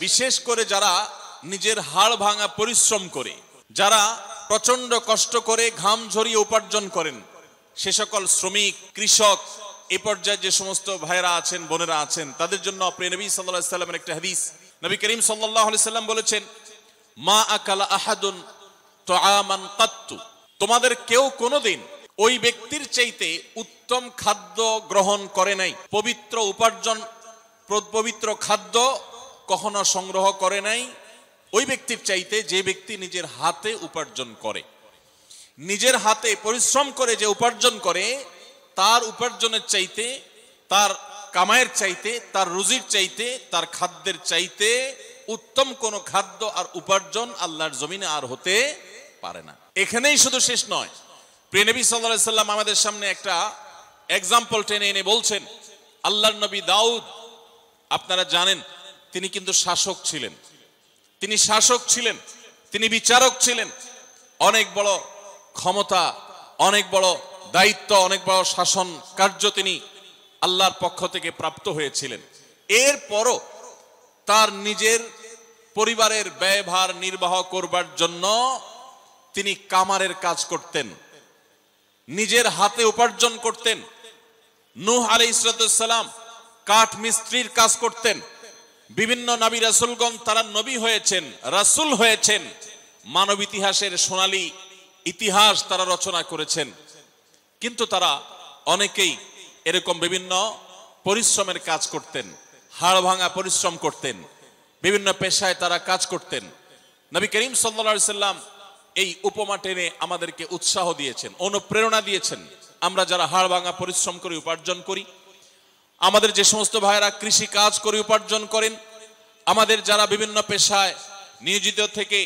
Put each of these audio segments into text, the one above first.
বিশেষ করে যারা নিজের হাড় ভাঙা পরিশ্রম করে, যারা প্রচন্ড কষ্ট করে ঘাম ঝরিয়ে উপার্জন করেন, সে সকল শ্রমিক, কৃষক, এই পর্যায়ে যে সমস্ত ভাইরা আছেন, বোনেরা আছেন, তাদের জন্য প্রিয় নবী সাল্লাল্লাহু আলাইহি সাল্লামের একটা হাদিস, নবী করিম সাল্লাল্লাহু আলাইহি সাল্লাম বলেছেন, মা আকালা আহাদুন তাআমান কাত্তু, তোমাদের কেউ কোনোদিন ওই ব্যক্তির চাইতে উত্তম খাদ্য গ্রহণ করে নাই, পবিত্র উপার্জন, পবিত্র খাদ্য কখনো সংগ্রহ করে নাই ওই ব্যক্তির চাইতে যে ব্যক্তি নিজের হাতে উপার্জন করে। নিজের হাতে পরিশ্রম করে যে উপার্জন করে, তার উপার্জনের চাইতে, তার কামাইয়ের চাইতে, তার রুজির চাইতে, তার খাদ্যের চাইতে উত্তম কোন খাদ্য আর উপার্জন আল্লাহর জমিনে আর হতে পারে না। এখানেই শুধু শেষ নয়, প্রিয় নবী সাল্লাল্লাহু আলাইহি সাল্লাম আমাদের সামনে একটা এক্সাম্পল টেনে এনে বলছেন, আল্লাহর নবী দাউদ, আপনারা জানেন তিনি কিন্তু শাসক ছিলেন, তিনি শাসক ছিলেন, তিনি বিচারক ছিলেন, অনেক বড় ক্ষমতা, অনেক বড় দায়িত্ব, অনেক বড় শাসন কার্য তিনি আল্লাহর পক্ষ থেকে প্রাপ্ত হয়েছিলেন। এরপরও তার নিজের পরিবারের ব্যয়ভার নির্বাহ করবার জন্য তিনি কামারের কাজ করতেন, নিজের হাতে উপার্জন করতেন। নূহ আলাইহিস সালাম কাঠ মিস্ত্রির কাজ করতেন। বিভিন্ন নবী রাসূলগণ তারা নবী হয়েছেন, রাসূল হয়েছেন, মানব ইতিহাসের সোনালী ইতিহাস তারা রচনা করেছেন। কিন্তু তারা অনেকেই এরকম বিভিন্ন পরিশ্রমের কাজ করতেন, হাড় ভাঙা পরিশ্রম করতেন, বিভিন্ন পেশায় তারা কাজ করতেন। নবী করিম সাল্লাল্লাহু আলাইহি সাল্লাম এই উপমা টেনে আমাদেরকে উৎসাহ দিয়েছেন, অনুপ্রেরণা দিয়েছেন। আমরা যারা হাড় ভাঙা পরিশ্রম করে উপার্জন করি, আমাদের যে সমস্ত ভাইয়েরা কৃষি কাজ করে উপার্জন করেন, আমাদের যারা বিভিন্ন পেশায় নিয়োজিত থেকে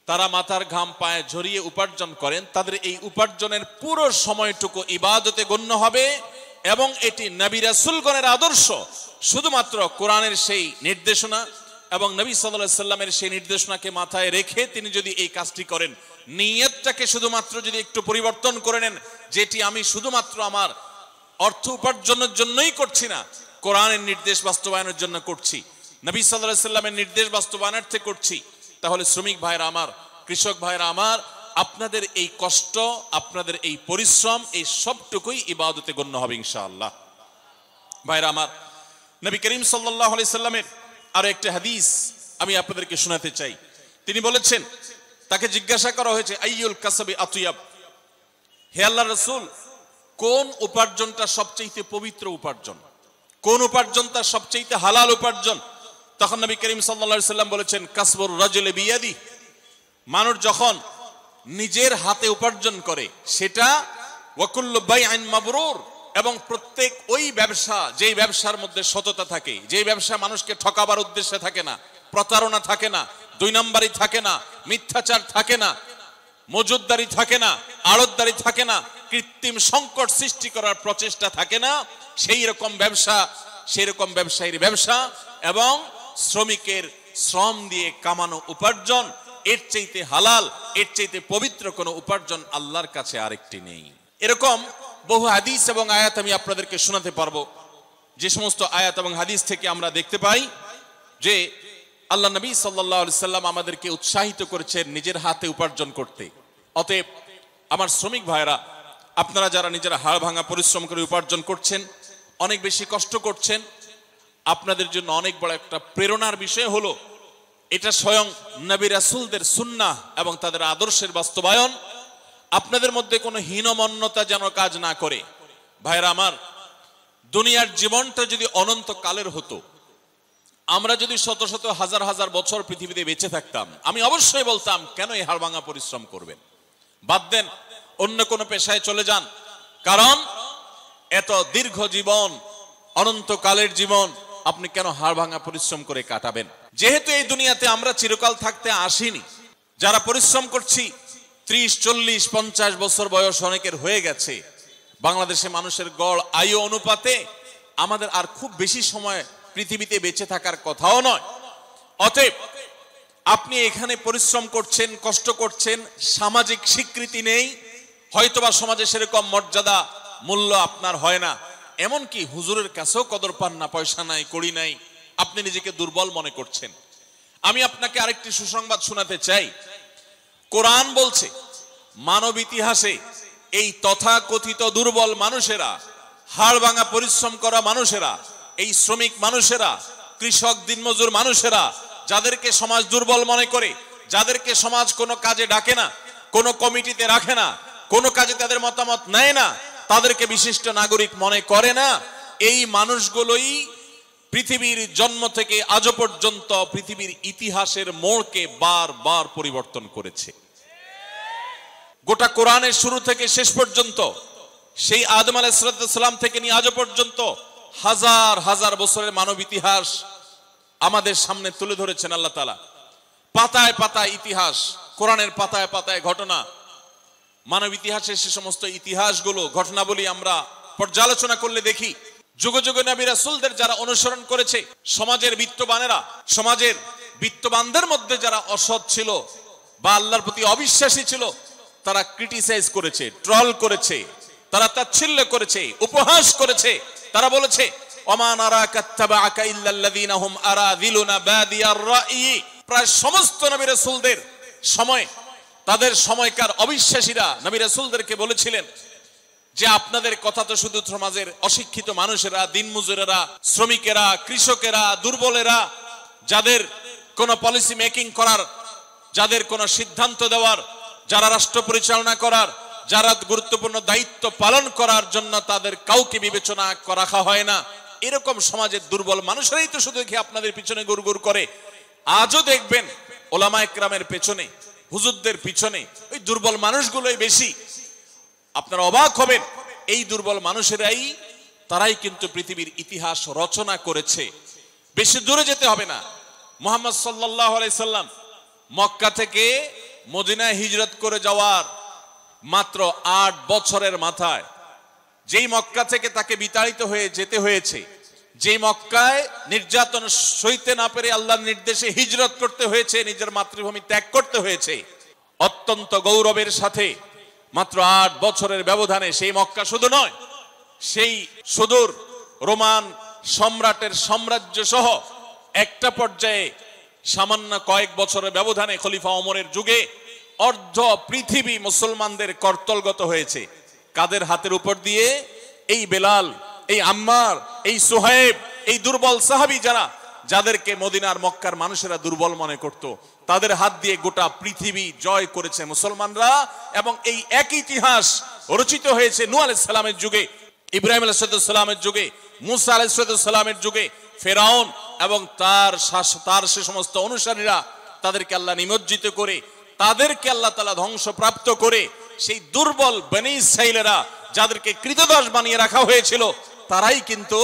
তারা মাথার ঘাম পায়ে ঝরিয়ে উপার্জন করেন, তাদের এই উপার্জনের পুরো সময়টুকু ইবাদতে গণ্য হবে এবং এটি নবী রাসূলগণের আদর্শ। শুধুমাত্র কোরআনের সেই নির্দেশনা এবং নবী সাল্লাল্লাহু আলাইহি সাল্লামের সেই নির্দেশনাকে মাথায় রেখে তিনি যদি এই কাজটি করেন, নিয়তটাকে শুধুমাত্র যদি একটু পরিবর্তন করে নেন, যেটি আমি শুধুমাত্র আমার অর্থ উপার্জনের জন্যই করছি না, কোরআনের নির্দেশ বাস্তবায়নের জন্য করছি, নবী সাল্লাল্লাহু আলাইহি সাল্লামের নির্দেশ বাস্তবায়নার্থে করছি, তাহলে শ্রমিক ভাইরা আমার, কৃষক ভাইরা আমার, আপনাদের এই কষ্ট, আপনাদের এই পরিশ্রম, এই সবটুকুই ইবাদতে গণ্য হবে ইনশাআল্লাহ। ভাইরা আমার, নবী করিম সাল্লাল্লাহু আলাইহি সাল্লামের আরো একটা হাদিস আমি আপনাদেরকে শোনাতে চাই। তিনি বলেছেন, তাকে জিজ্ঞাসা করা হয়েছে, আইয়ুল কাসবি আতিয়াব, হে আল্লাহর রাসূল, কোন উপার্জনটা সবচেয়ে পবিত্র উপার্জন, কোন উপার্জনটা সবচেয়ে হালাল উপার্জন? তখন নবী করিম সাল্লাল্লাহু আলাইহি সাল্লাম বলেছেন, কাসবুর রাজুলি বিয়াদি, মানুষ যখন নিজের হাতে উপার্জন করে সেটা, ওয়া কুল্লু বাইইন মাবরুর, এবং প্রত্যেক ওই ব্যবসা, যেই ব্যবসার মধ্যে সততা থাকে, যেই ব্যবসা মানুষকে ঠকাবার উদ্দেশ্যে থাকে না, প্রতারণা থাকে না, দুই নম্বরই থাকে না, মিথ্যাচার থাকে না, মজুদদারি থাকে না, আড়তদারি থাকে না, কৃত্রিম সংকট সৃষ্টি করার প্রচেষ্টা থাকে না, সেই রকম ব্যবসা, সেই রকম ব্যবসায়ীর ব্যবসা এবং শ্রমিকের শ্রম দিয়ে কামানো উপার্জন, এর চাইতে হালাল, এর চাইতে পবিত্র কোনো উপার্জন আল্লাহর কাছে আরেকটি নেই। এরকম বহু হাদিস এবং আয়াত আমি আপনাদেরকে শোনাতে পারবো, যে সমস্ত আয়াত এবং হাদিস থেকে আমরা দেখতে পাই যে আল্লাহ নবী সাল্লাল্লাহু আলাইহি সাল্লাম আমাদেরকে উৎসাহিত করেছেন নিজের হাতে উপার্জন করতে। অতএব আমার শ্রমিক ভাইরা, আপনারা যারা নিজেরা হাড় ভাঙা পরিশ্রম করে উপার্জন করছেন, অনেক বেশি কষ্ট করছেন, আপনাদের জন্য অনেক বড় একটা প্রেরণার বিষয় হলো, এটা স্বয়ং নবী রাসূলদের সুন্নাহ এবং তাদের আদর্শের বাস্তবায়ন। আপনাদের মধ্যে কোনো হীনমন্যতা যেন কাজ না করে। ভাইরা আমার, দুনিয়ার জীবনটা যদি অনন্ত কালের হতো, আমরা যদি শত শত হাজার হাজার বছর পৃথিবীতে বেঁচে থাকতাম, আমি অবশ্যই বলতাম, কেন এই হাড় ভাঙা পরিশ্রম করবেন, বাদ দেন, অন্য কোনো পেশায় চলে যান। কারণ এত দীর্ঘ জীবন, অনন্তকালের জীবন, আপনি কেন হাড় ভাঙা পরিশ্রম করে কাটাবেন? যেহেতু এই দুনিয়াতে আমরা চিরকাল থাকতে আসিনি, যারা পরিশ্রম করছি 30, 40, 50 বছর বয়স অনেকের হয়ে গেছে। বাংলাদেশে মানুষের গড় আয়ু অনুপাতে আমাদের আর খুব বেশি সময় পৃথিবীতে বেঁচে থাকার কথাও নয়। অতএব আপনি এখানে পরিশ্রম করছেন, কষ্ট করছেন, সামাজিক স্বীকৃতি নেই, হয়তোবা সমাজে সেরকম মর্যাদা মূল্য আপনার হয় না, এমনকি হুজুরের কাছেও কদর পান না, পয়সা নাই, কড়ি নাই, আপনি নিজেকে দুর্বল মনে করছেন। আমি আপনাকে আরেকটি সুসংবাদ শোনাতে চাই। কোরআন বলছে মানব ইতিহাসে এই তথাকথিত দুর্বল মানুষেরা, হাড় ভাঙা পরিশ্রম করা মানুষেরা, এই শ্রমিক মানুষেরা, কৃষক দিনমজুর মানুষেরা, যাদেরকে সমাজ দুর্বল মনে করে, যাদেরকে সমাজ কোনো কাজে ডাকে না, কোনো কমিটিতে রাখে না, কোনো কাজে তাদের মতামত নেয় না, তাদেরকে বিশিষ্ট নাগরিক মনে করে না, এই মানুষগুলোই পৃথিবীর জন্ম থেকে আজও পর্যন্ত পৃথিবীর ইতিহাসের মোড়কে বারবার পরিবর্তন করেছে। গোটা কোরআনের শুরু থেকে শেষ পর্যন্ত, সেই আদম আলাইহিস সালাম থেকে নিয়ে আজও পর্যন্ত হাজার হাজার বছরের মানব ইতিহাস আমাদের সামনে তুলে ধরেছেন আল্লাহ তাআলা। পাতায় পাতায় ইতিহাস, কোরআনের পাতায় পাতায় ঘটনা, মানব ইতিহাসের সে সমস্ত ইতিহাসগুলো, ঘটনাবলী আমরা পর্যালোচনা করলে দেখি যুগে যুগে নবী রাসূলদের যারা অনুসরণ করেছে, সমাজের বিত্তবানেরা, সমাজের বিত্তবানদের মধ্যে যারা অসৎ ছিল বা আল্লাহর প্রতি অবিশ্বাসী ছিল, তারা ক্রিটিসাইজ করেছে, ট্রল করেছে, তারা তাচ্ছিল্য করেছে, উপহাস করেছে। তারা বলেছে ওমা নারাকা তাবাআকা ইল্লাল্লাযীনা হুম আরাযিলুনা বাদিয়ার রাই। প্রায় সমস্ত নবী রাসূলদের সময়, তাদের সময়কার অবিশ্বাসীরা নবী রাসূলদেরকে বলেছিলেন যে আপনাদের কথা তো শুধু সমাজের অশিক্ষিত মানুষেরা, দিনমজুরেরা, শ্রমিকেরা, কৃষকেরা, দুর্বলেরা, যাদের কোনো পলিসি মেকিং করার, যাদের কোনো সিদ্ধান্ত দেওয়ার, যারা রাষ্ট্র পরিচালনা করার, যারা গুরুত্বপূর্ণ দায়িত্ব পালন করার জন্য তাদের কাউকে বিবেচনা রাখা হয় না, এরকম সমাজের দুর্বল মানুষরাই তো শুধু দেখি আপনাদের পিছনে গুড়গুড় করে। আজও দেখবেন ওলামা একরামের পেছনে, হুজুরদের পিছনে ওই দুর্বল মানুষগুলোই বেশি। আপনারা অবাক হবেন, এই দুর্বল মানুষেরাই, তারাই কিন্তু পৃথিবীর ইতিহাস রচনা করেছে। বেশি দূরে যেতে হবে না, মুহাম্মদ সাল্লাল্লাহু আলাইহি সাল্লাম মক্কা থেকে মদিনায় হিজরত করে যাওয়ার মাত্র 8 বছরের মাথায়, যেই মক্কা থেকে তাকে বিতাড়িত হয়ে যেতে হয়েছে, যেই মক্কায় নির্যাতন সইতে না পেরে আল্লাহর নির্দেশে হিজরত করতে হয়েছে, নিজের মাতৃভূমি ত্যাগ করতে হয়েছে, অত্যন্ত গৌরবের সাথে মাত্র 8 বছরের ব্যবধানে সেই মক্কা শুধু নয়, সেই সুদূর রোমান সম্রাটের সাম্রাজ্য সহ একটা পর্যায়ে সামান্য কয়েক বছরের ব্যবধানে খলিফা ওমরের যুগে অর্ধ পৃথিবী মুসলমানদের কর্তলগত হয়েছে। কাদের হাতের উপর দিয়ে? এই বেলাল, এই আম্মার, এই সুহাইব, এই দুর্বল সাহাবী, যাদেরকে মদিনার মক্কার মানুষেরা দুর্বল মনে করত, তাদের হাত দিয়ে গোটা পৃথিবী জয় করেছে মুসলমানরা। এবং এই এক ইতিহাস রচিত হয়েছে নূহ আলাইহিস সালামের যুগে, ইব্রাহিম আলাইহিস সালামের যুগে, মুসা আলাইহিস সালামের যুগে। ফেরাউন এবং তার সে সমস্ত অনুসারীরা, তাদেরকে আল্লাহ নিমজ্জিত করে, তাদেরকে আল্লাহ তাআলা ধ্বংসপ্রাপ্ত করে, সেই দুর্বল বনী ইসরাঈলেরা যাদেরকে কৃতদাস বানিয়ে রাখা হয়েছিল, তারাই কিন্তু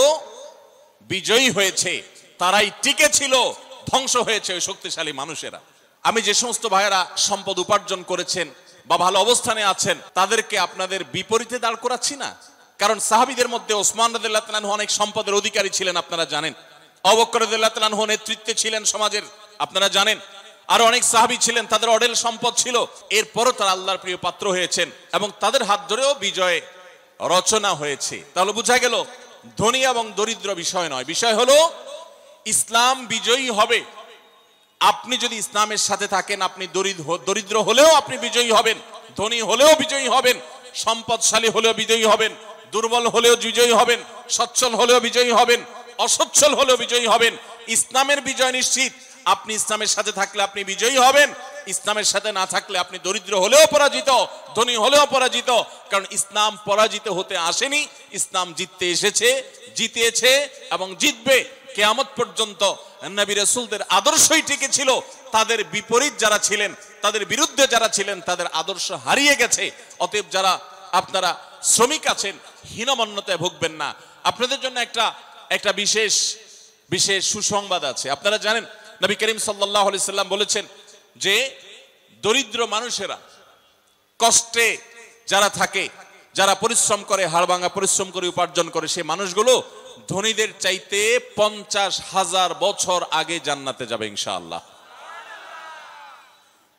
বিজয়ী হয়েছে, তারাই টিকে ছিল, ধ্বংস হয়েছে ওই শক্তিশালী মানুষেরা। আমি যে সমস্ত ভাইয়েরা সম্পদ উপার্জন করেছেন বা ভালো অবস্থানে আছেন, তাদেরকে আপনাদের বিপরীতে দাঁড় করাচ্ছি না। কারণ সাহাবীদের মধ্যে ওসমান রাদিয়াল্লাহু তাআলা অনেক সম্পদের অধিকারী ছিলেন, আপনারা জানেন। আবু বকর রাদিয়াল্লাহু তাআলা নেতৃত্বে ছিলেন সমাজের, আপনারা জানেন। আর অনেক সাহাবী ছিলেন, তাদের অঢেল সম্পদ ছিল, এরপরও তারা আল্লাহর প্রিয় পাত্র হয়েছেন এবং তাদের হাত ধরেও বিজয় রচনা হয়েছে। তাহলে বোঝা গেল ধনী এবং দরিদ্র বিষয় নয়, বিষয় হলো ইসলাম বিজয়ী হবে। আপনি যদি ইসলামের সাথে থাকেন, আপনি দরিদ্র হলেও আপনি বিজয়ী হবেন, ধনী হলেও বিজয়ী হবেন, সম্পদশালী হলেও বিজয়ী হবেন, দুর্বল হলেও বিজয়ী হবেন, সচ্ছল হলেও বিজয়ী হবেন, অসচ্ছল হলেও বিজয়ী হবেন। ইসলামের বিজয় নিশ্চিত। আপনি ইসলামের সাথে থাকলে আপনি বিজয়ী হবেন, ইসলামের সাথে না থাকলে আপনি দরিদ্র হলেও পরাজিত, ধনী হলেও পরাজিত। কারণ ইসলাম পরাজিত হতে আসেনি, ইসলাম জিততে এসেছে, জিতেছে এবং জিতবে। কিয়ামত পর্যন্ত নবী রাসূলদের আদর্শই টিকে ছিল। তাদের বিপরীত যারা ছিলেন, তাদের বিরুদ্ধে যারা ছিলেন, তাদের আদর্শ হারিয়ে গেছে। অতএব যারা আপনারা শ্রমিক আছেন, হীনমন্যতায় ভুগবেন না। আপনাদের জন্য একটা বিশেষ সুসংবাদ আছে। আপনারা জানেন নবী করিম সাল্লাল্লাহু আলাইহি সাল্লাম বলেছেন যে দরিদ্র মানুষেরা, কষ্টে যারা থাকে, যারা পরিশ্রম করে, হাড়ভাঙা পরিশ্রম করে উপার্জন করে, সেই মানুষগুলো ধনীদের চাইতে 50,000 বছর আগে জান্নাতে যাবে ইনশাআল্লাহ।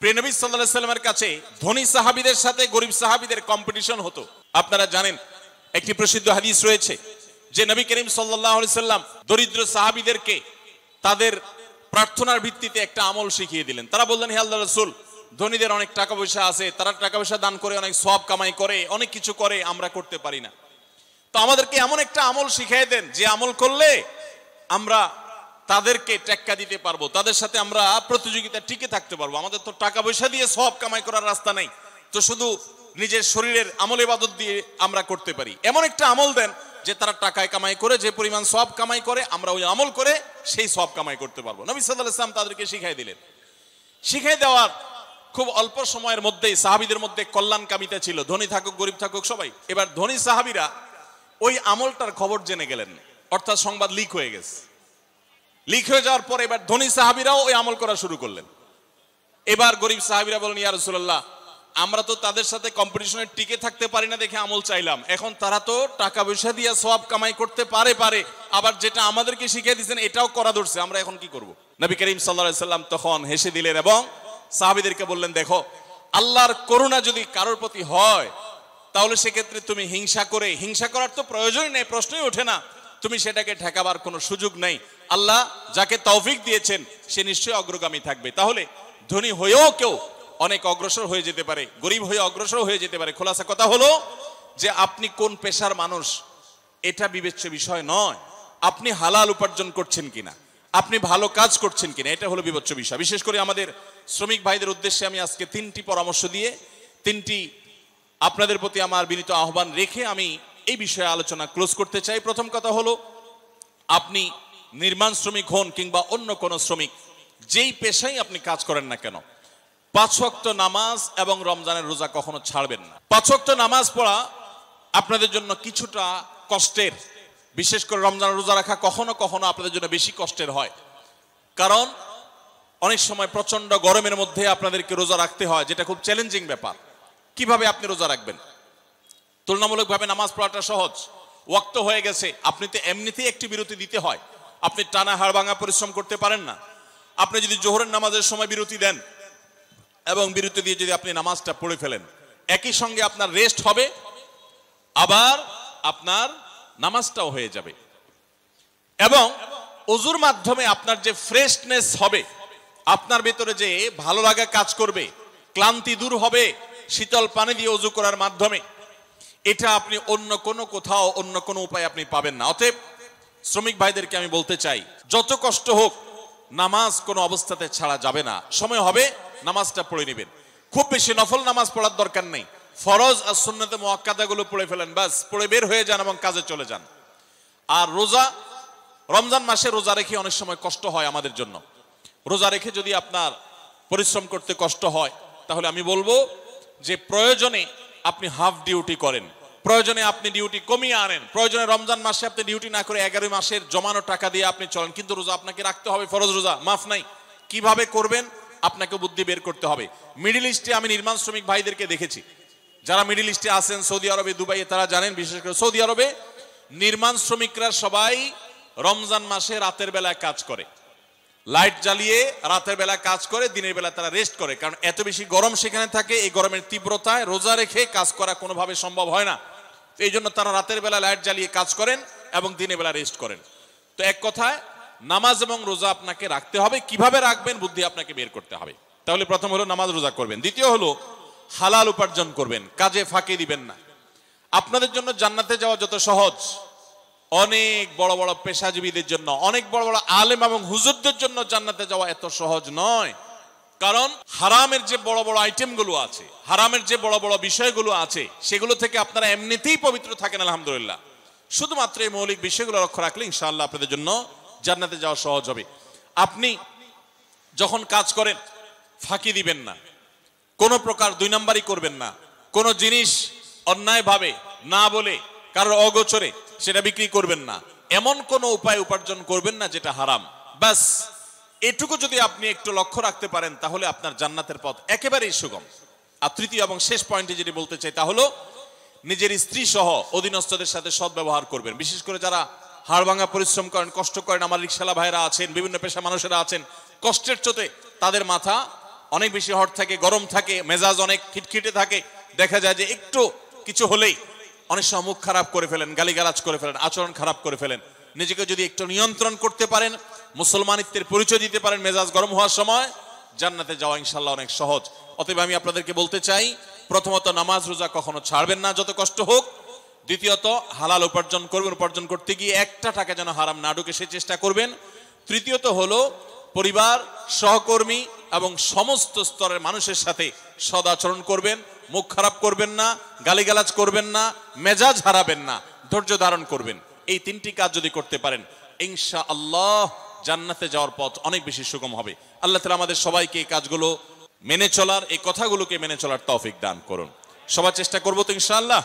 প্রিয় নবী সাল্লাল্লাহু আলাইহি সাল্লামের কাছে ধনী সাহাবীদের সাথে গরিব সাহাবীদের কম্পিটিশন হতো। আপনারা জানেন একটি প্রসিদ্ধ হাদিস রয়েছে যে নবী করিম সাল্লাল্লাহু আলাইহি সাল্লাম দরিদ্র সাহাবীদেরকে তাদের প্রার্থনার ভিত্তিতে একটা আমল শিখিয়ে দিলেন। তারা বললেন, হে আল্লাহর রাসূল, ধনীদের অনেক টাকা পয়সা আছে, তারা টাকা পয়সা দান করে অনেক সওয়াব কামাই করে, অনেক কিছু করে, আমরা করতে পারি না। তো আমাদেরকে এমন একটা আমল শিখিয়ে দেন যে আমল করলে আমরা তাদেরকে টেক্কা দিতে পারবো, তাদের সাথে আমরা প্রতিযোগিতা টিকে থাকতে পারবো। আমাদের তো টাকা পয়সা দিয়ে সওয়াব কামাই করার রাস্তা নাই, তো শুধু নিজের শরীরের আমল ইবাদত দিয়ে আমরা করতে পারি। এমন একটা আমল দেন যে তারা টাকায় কামাই করে যে পরিমাণ সওয়াব কামাই করে, আমরা ওই আমল করে সেই সওয়াব কামাই করতে পারবো। নবী সাল্লাল্লাহু আলাইহি ওয়াসাল্লাম তাদেরকে শিখিয়ে দিলেন। শিখিয়ে দেওয়ার খুব অল্প সময়ের মধ্যেই সাহাবীদের মধ্যে কল্যাণকামিতা ছিল, ধনী থাকুক গরিব থাকুক সবাই। এবার ধনী সাহাবীরা ওই আমলটার খবর জেনে গেলেন, অর্থাৎ সংবাদ লিক হয়ে গেছে। লিক হয়ে যাওয়ার পর এবার ধনী সাহাবীরাও ওই আমল করা শুরু করলেন। এবার গরিব সাহাবীরা বলেন, ইয়া রাসূলুল্লাহ, আমরা তো তাদের সাথে কম্পিটিশনে টিকে থাকতে পারি না দেখে আমল চাইলাম, এখন তারা তো টাকা পয়সা দিয়ে সওয়াব কামাই করতে পারে, আবার যেটা আমাদেরকে শিখিয়ে দিয়েছেন এটাও করা ধরছে, আমরা এখন কি করব? নবী করিম সাল্লাল্লাহু আলাইহি সাল্লাম তখন হেসে দিলেন এবং সাহাবীদেরকে বললেন, দেখো, আল্লাহর করুণা যদি কারোর প্রতি হয় তাহলে সেক্ষেত্রে তুমি হিংসা করার তো প্রয়োজনই নেই, প্রশ্নই ওঠে না, তুমি সেটাকে ঠেকাবার কোনো সুযোগ নেই। আল্লাহ যাকে তৌফিক দিয়েছেন সে নিশ্চয়ই অগ্রগামী থাকবে। তাহলে ধনী হয়েও কেউ অনেক অগ্রসর হয়ে যেতে পারে, গরিব হয়ে অগ্রসর হয়ে যেতে পারে। খোলাসা কথা হলো যে আপনি কোন পেশার মানুষ এটা বিবেচ্য বিষয় নয়, আপনি হালাল উপার্জন করছেন কিনা, আপনি ভালো কাজ করছেন কিনা, এটা হলো বিবেচ্য বিষয়। বিশেষ করে আমাদের শ্রমিক ভাইদের উদ্দেশ্যে আমি আজকে 3টি পরামর্শ দিয়ে 3টি আপনাদের প্রতি আমার বিনীত আহ্বান রেখে আমি এই বিষয়ে আলোচনা ক্লোজ করতে চাই। প্রথম কথা হলো, আপনি নির্মাণ শ্রমিক হন কিংবা অন্য কোনো শ্রমিক, যেই পেশায় আপনি কাজ করেন না কেন, 5 ওয়াক্ত নামাজ এবং রমজানের রোজা কখনো ছাড়বেন না। 5 ওয়াক্ত নামাজ পড়া আপনাদের জন্য কিছুটা কষ্টের, বিশেষ করে রমজানের রোজা রাখা কখনো কখনো আপনাদের জন্য বেশি কষ্টের হয়, কারণ অনেক সময় প্রচন্ড গরমের মধ্যে আপনাদেরকে রোজা রাখতে হয়, যেটা খুব চ্যালেঞ্জিং ব্যাপার। কিভাবে আপনি রোজা রাখবেন? তুলনামূলকভাবে নামাজ পড়াটা সহজ, ওয়াক্ত হয়ে গেছে, আপনি তো এমনিতেই একটি বিরতি দিতে হয়, আপনি টানা হাড় ভাঙা পরিশ্রম করতে পারেন না। আপনি যদি জোহরের নামাজের সময় বিরতি দেন এবং বিরতি দিয়ে যদি আপনি নামাজটা পড়ে ফেলেন, একই সঙ্গে আপনার রেস্ট হবে, আবার আপনার নামাজটাও হয়ে যাবে, এবং ওযুর মাধ্যমে আপনার যে ফ্রেশনেস হবে, আপনার ভিতরে যে ভালো লাগা কাজ করবে, ক্লান্তি দূর হবে শীতল পানি দিয়ে ওযু করার মাধ্যমে, এটা আপনি অন্য কোনো কোথাও অন্য কোনো উপায় আপনি পাবেন না। অতএব শ্রমিক ভাইদেরকে আমি বলতে চাই, যত কষ্ট হোক নামাজ কোনো অবস্থাতে ছাড়া যাবে না। সময় হবে নামাজটা পড়ে নেবেন, খুব বেশি নফল নামাজ পড়ার দরকার নেই, ফরজ আর সুন্নতে মুআক্কাদাগুলো পড়ে ফেলেন, বাস পড়ে বের হয়ে যান এবং কাজে চলে যান। আর রোজা, রমজান মাসে রোজা রেখে অনেক সময় কষ্ট হয় আমাদের জন্য। রোজা রেখে যদি আপনার পরিশ্রম করতে কষ্ট হয়, তাহলে আমি বলবো যে প্রয়োজনে আপনি হাফ ডিউটি করেন, প্রয়োজনে আপনি ডিউটি কমিয়ে আনেন, প্রয়োজনে রমজান মাসে আপনি ডিউটি না করে 11 মাসের জমানো টাকা দিয়ে আপনি চলেন, কিন্তু রোজা আপনাকে রাখতে হবে, ফরজ রোজা, মাফ নাই। কিভাবে করবেন আপনাকে বুদ্ধি বের করতে হবে। মিডল ইস্টে আমি নির্মাণ শ্রমিক ভাইদেরকে দেখেছি, যারা মিডল ইস্টে আছেন, সৌদি আরবে, দুবাইয়ে, তারা জানেন, বিশেষ করে সৌদি আরবে নির্মাণ শ্রমিকরা সবাই রমজান মাসে রাতের বেলায় কাজ করে, লাইট জ্বালিয়ে রাতের বেলা কাজ করে, দিনের বেলা তারা রেস্ট করে, কারণ এত বেশি গরম সেখানে থাকে। এই গরমের তীব্রতায় রোজা রেখে কাজ করা কোনোভাবে সম্ভব হয় না, এই জন্য তারা রাতের বেলা লাইট জ্বালিয়ে কাজ করেন এবং দিনের বেলা রেস্ট করেন। তো এক কথায় নামাজ এবং রোজা আপনাকে রাখতে হবে, কিভাবে রাখবেন বুদ্ধি আপনাকে বের করতে হবে। তাহলে প্রথম হলো নামাজ রোজা করবেন, দ্বিতীয় হলো হালাল উপার্জন করবেন, কাজে ফাঁকি দিবেন না। আপনাদের জন্য জান্নাতে যাওয়া যত সহজ, অনেক বড় বড় পেশাজীবীদের জন্য, অনেক বড় বড় আলেম এবং হুজুরদের জন্য জান্নাতে যাওয়া এত সহজ নয়। কারণ হারামের যে বড় বড় আইটেমগুলো আছে, হারামের যে বড় বড় বিষয়গুলো আছে, সেগুলো থেকে আপনারা এমনিতেই পবিত্র থাকেন আলহামদুলিল্লাহ। শুধুমাত্র এই মৌলিক বিষয়গুলো লক্ষ্য রাখলে ইনশাআল্লাহ আপনাদের জন্য জান্নাতে যাওয়া সহজ হবে। আপনি যখন কাজ করেন ফাঁকি দিবেন না, কোনো প্রকার 2 নাম্বারই করবেন না, কোনো জিনিস অন্যায়ভাবে না বলে কারোর অগোচরে সেটা বিক্রি করবেন না, এমন কোনো উপায় উপার্জন করবেন না যেটা হারাম। বাস এটুকু যদি আপনি একটু লক্ষ্য রাখতে পারেন, তাহলে আপনার জান্নাতের পথ একেবারেই সুগম। আর তৃতীয় এবং শেষ পয়েন্টে যেটি বলতে চাই তা হলো, নিজের স্ত্রী সহ অধীনস্থদের সাথে সদ্ব্যবহার করবেন। বিশেষ করে যারা হাড়ভাঙা পরিশ্রম করেন, কষ্ট করেন, আমার রিকশালা ভাইরা আছেন, বিভিন্ন পেশা মানুষেরা আছেন, কষ্টের চোটে তাদের মাথা অনেক বেশি হট থাকে, গরম থাকে, মেজাজ অনেক খিটখিটে থাকে, দেখা যায় যে একটু কিছু হলেই অনেক সময় মুখ খারাপ করে ফেলেন, গালিগালাজ করে ফেলেন, আচরণ খারাপ করে ফেলেন। নিজেকে যদি একটু নিয়ন্ত্রণ করতে পারেন, মুসলমানিত্বের পরিচয় দিতে পারেন মেজাজ গরম হওয়ার সময়, জান্নাতে যাওয়া ইনশাআল্লাহ অনেক সহজ। অতএব আমি আপনাদেরকে বলতে চাই, প্রথমত নামাজ রোজা কখনো ছাড়বেন না যত কষ্ট হোক। দ্বিতীয়ত হালাল উপার্জন করবেন, উপার্জন করতে গিয়ে একটা টাকা যেন হারাম না ঢুকে সে চেষ্টা করবেন। তৃতীয়ত হলো পরিবার, সহকর্মী এবং সমস্ত স্তরের মানুষের সাথে সদাচরণ করবেন, মুখ খারাপ করবেন না, গালিগালাজ করবেন না, মেজাজ হারাবেন না, ধৈর্য ধারণ করবেন। এই তিনটি কাজ যদি করতে পারেন ইনশাআল্লাহ জান্নাতে যাওয়ার পথ অনেক বেশি সুগম হবে। আল্লাহ তাআলা আমাদের সবাইকে এই কাজগুলো মেনে চলার, এই কথাগুলোকে মেনে চলার তৌফিক দান করুন। সবার চেষ্টা করবো তো ইনশাআল্লাহ।